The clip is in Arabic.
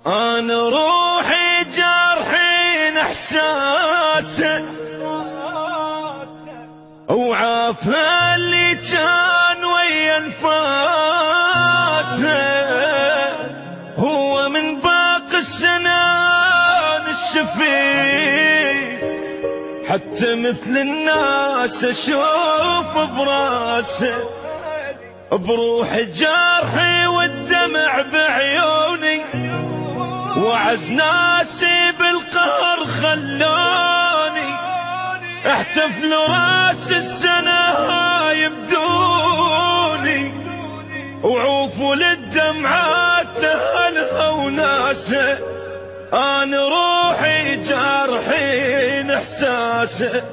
أنا روحي جرحين إحساسه، وعافى اللي كان ويا انفاسه. هو من باقي السنان الشفيت، حتى مثل الناس أشوف براسه. بروحي جرحي والدمع بعيوني، وعز ناسي بالقهر خلوني. احتفلوا راس السنة يبدوني، وعوفوا للدمعات أهلها وناسه. أنا روحي جارحين إحساسه.